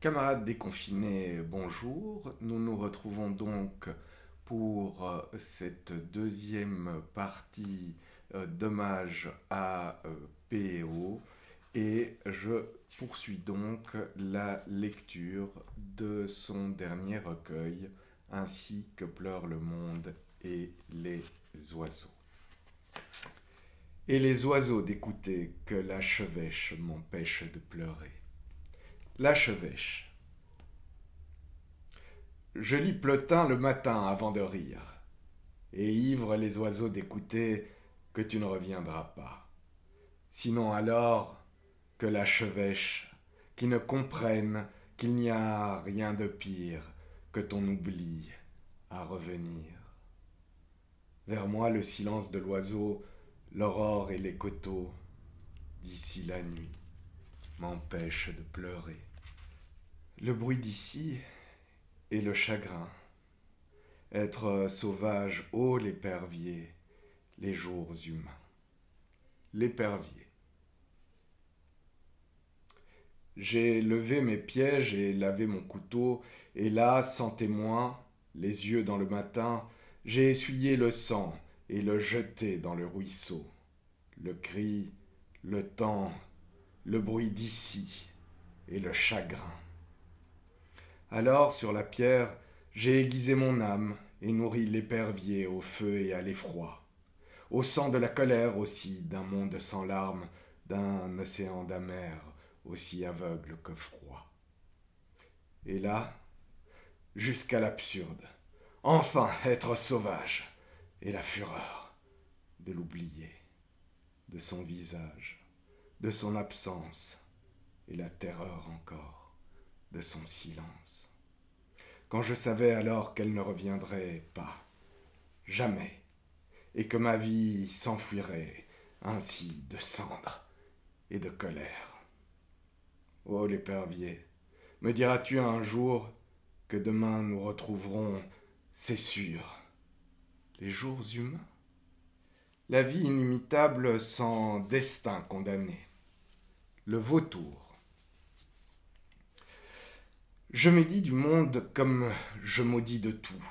Camarades déconfinés, bonjour. Nous nous retrouvons donc pour cette deuxième partie d'hommage à P.O. et je poursuis donc la lecture de son dernier recueil, Ainsi que pleure le monde et les oiseaux. Et les oiseaux d'écouter que la chevêche m'empêche de pleurer. La chevêche. Je lis Plotin le matin avant de rire, et ivre les oiseaux d'écouter que tu ne reviendras pas. Sinon alors que la chevêche, qui ne comprenne qu'il n'y a rien de pire que ton oubli à revenir. Vers moi le silence de l'oiseau, l'aurore et les coteaux, d'ici la nuit, m'empêchent de pleurer. Le bruit d'ici et le chagrin. Être sauvage, ô l'épervier, les jours humains. L'épervier. J'ai levé mes pièges et lavé mon couteau, et là, sans témoin, les yeux dans le matin, j'ai essuyé le sang et le jeté dans le ruisseau. Le cri, le temps, le bruit d'ici et le chagrin. Alors, sur la pierre, j'ai aiguisé mon âme et nourri l'épervier au feu et à l'effroi, au sang de la colère aussi, d'un monde sans larmes, d'un océan d'amer aussi aveugle que froid. Et là, jusqu'à l'absurde, enfin être sauvage, et la fureur de l'oublier, de son visage, de son absence, et la terreur encore de son silence. Quand je savais alors qu'elle ne reviendrait pas, jamais, et que ma vie s'enfuirait ainsi de cendres et de colère. Ô l'épervier, me diras-tu un jour que demain nous retrouverons, c'est sûr, les jours humains? La vie inimitable sans destin condamné, le vautour. Je médis du monde comme je maudis de tout,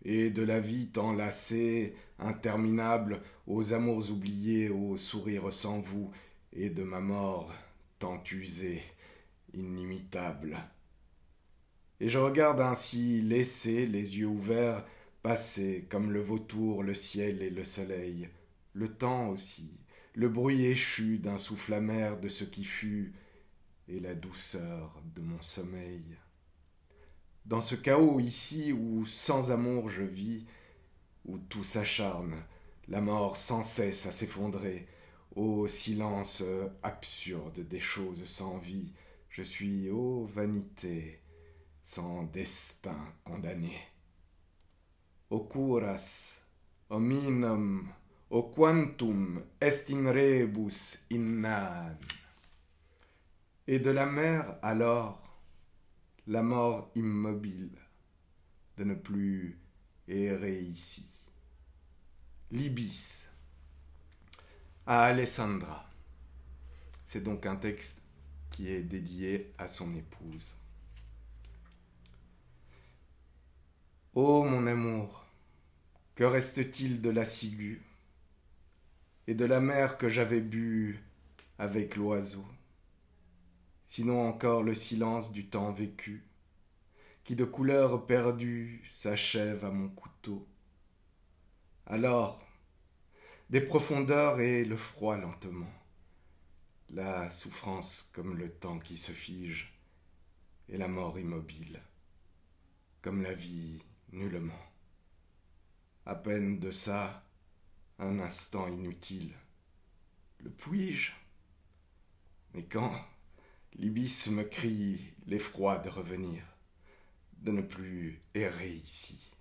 et de la vie tant lassée, interminable, aux amours oubliés, aux sourires sans vous, et de ma mort tant usée, inimitable. Et je regarde ainsi, laissé, les yeux ouverts, passer comme le vautour, le ciel et le soleil, le temps aussi, le bruit échu d'un souffle amer de ce qui fut, et la douceur de mon sommeil. Dans ce chaos ici où sans amour je vis, où tout s'acharne, la mort sans cesse à s'effondrer, ô silence absurde des choses sans vie, je suis, ô vanité, sans destin condamné. O curas, hominum, o quantum est in rebus innan. Et de la mer, alors, la mort immobile, de ne plus errer ici. L'ibis, à Alessandra. C'est donc un texte qui est dédié à son épouse. Ô mon amour, que reste-t-il de la ciguë et de la mer que j'avais bue avec l'oiseau? Sinon encore le silence du temps vécu, qui de couleurs perdues s'achève à mon couteau. Alors, des profondeurs et le froid lentement, la souffrance comme le temps qui se fige, et la mort immobile, comme la vie nullement. À peine de ça, un instant inutile. Le puis-je? Mais quand l'ibis me crie l'effroi de revenir, de ne plus errer ici,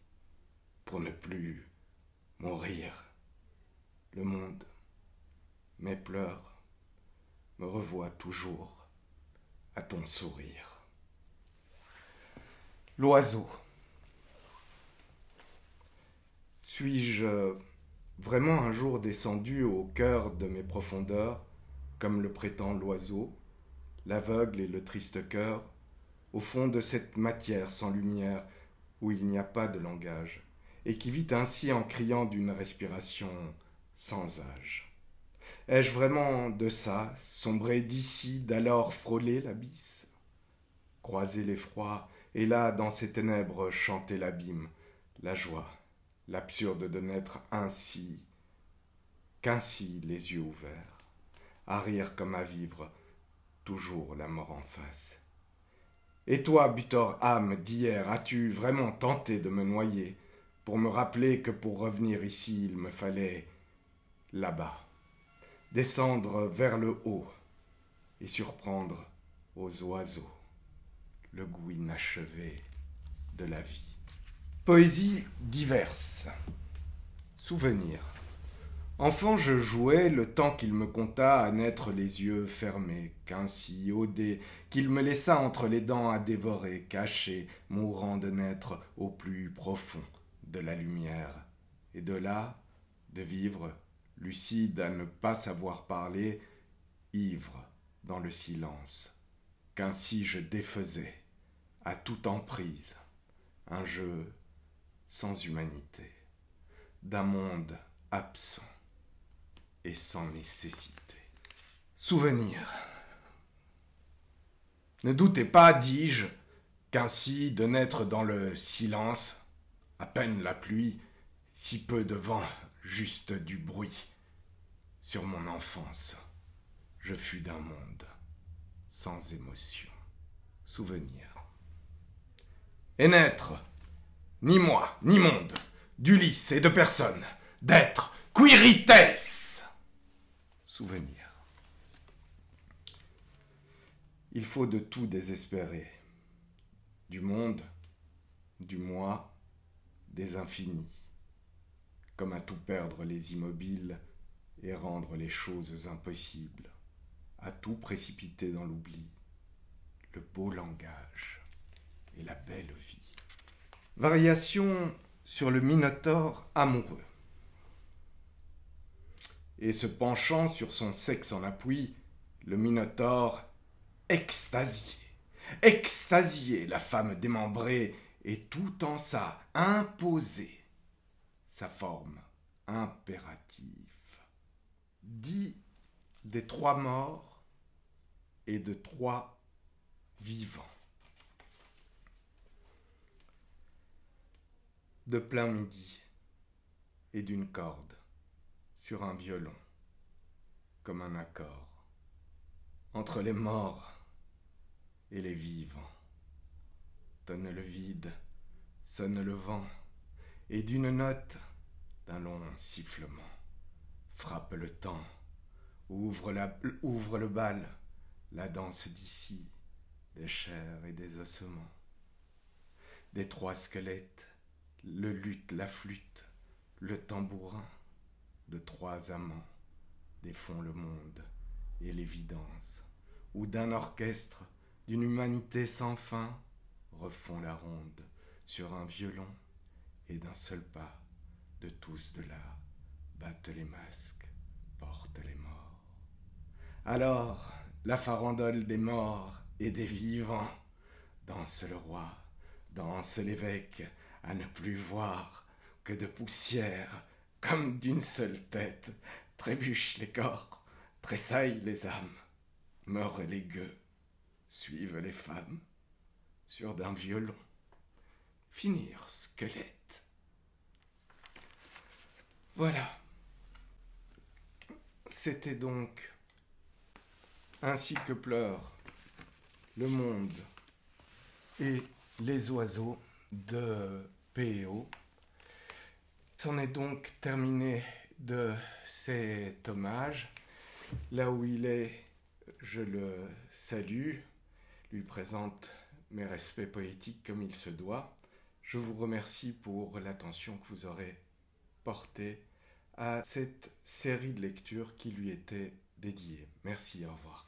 pour ne plus mourir. Le monde, mes pleurs, me revoient toujours à ton sourire. L'oiseau. Suis-je vraiment un jour descendu au cœur de mes profondeurs, comme le prétend l'oiseau, l'aveugle et le triste cœur, au fond de cette matière sans lumière où il n'y a pas de langage, et qui vit ainsi en criant d'une respiration sans âge. Ai-je vraiment de ça, sombrer d'ici, d'alors frôler l'abysse, croiser l'effroi, et là, dans ces ténèbres, chanter l'abîme, la joie, l'absurde de n'être ainsi, qu'ainsi les yeux ouverts, à rire comme à vivre, toujours la mort en face. Et toi, butor âme d'hier, as-tu vraiment tenté de me noyer, pour me rappeler que pour revenir ici, il me fallait là-bas, descendre vers le haut et surprendre aux oiseaux le goût inachevé de la vie. Poésie diverse. Souvenir. Enfant, je jouais le temps qu'il me compta à naître les yeux fermés, qu'ainsi odé, qu'il me laissa entre les dents à dévorer, caché, mourant de naître au plus profond de la lumière, et de là, de vivre, lucide à ne pas savoir parler, ivre dans le silence, qu'ainsi je défaisais, à toute emprise, un jeu sans humanité, d'un monde absent et sans nécessité. Souvenir. Ne doutez pas, dis-je, qu'ainsi de naître dans le silence, à peine la pluie, si peu de vent, juste du bruit, sur mon enfance, je fus d'un monde sans émotion. Souvenir. Et naître, ni moi, ni monde, d'Ulysse et de personne, d'être Quirites. Souvenir. Il faut de tout désespérer, du monde, du moi, des infinis, comme à tout perdre les immobiles et rendre les choses impossibles, à tout précipiter dans l'oubli, le beau langage et la belle vie. Variation sur le minotaure amoureux. Et se penchant sur son sexe en appui, le minotaure extasié, la femme démembrée, et tout en ça imposé, sa forme impérative. Dit des trois morts et de trois vivants. De plein midi et d'une corde sur un violon, comme un accord, entre les morts et les vivants. Tonne le vide, sonne le vent, et d'une note, d'un long sifflement, frappe le temps, ouvre le bal, la danse d'ici, des chairs et des ossements. Des trois squelettes, le luth, la flûte, le tambourin, de trois amants, défont le monde et l'évidence, ou d'un orchestre, d'une humanité sans fin, refont la ronde sur un violon, et d'un seul pas, de tous de là, battent les masques, portent les morts. Alors, la farandole des morts et des vivants, danse le roi, danse l'évêque, à ne plus voir que de poussière, comme d'une seule tête, trébuchent les corps, tressaillent les âmes, meurent les gueux, suivent les femmes, sur d'un violon, finir squelette. Voilà. C'était donc ainsi que pleure le monde et les oiseaux de P.O. C'en est donc terminé de cet hommage. Là où il est, je le salue, lui présente mes respects poétiques comme il se doit. Je vous remercie pour l'attention que vous aurez portée à cette série de lectures qui lui était dédiée. Merci, au revoir.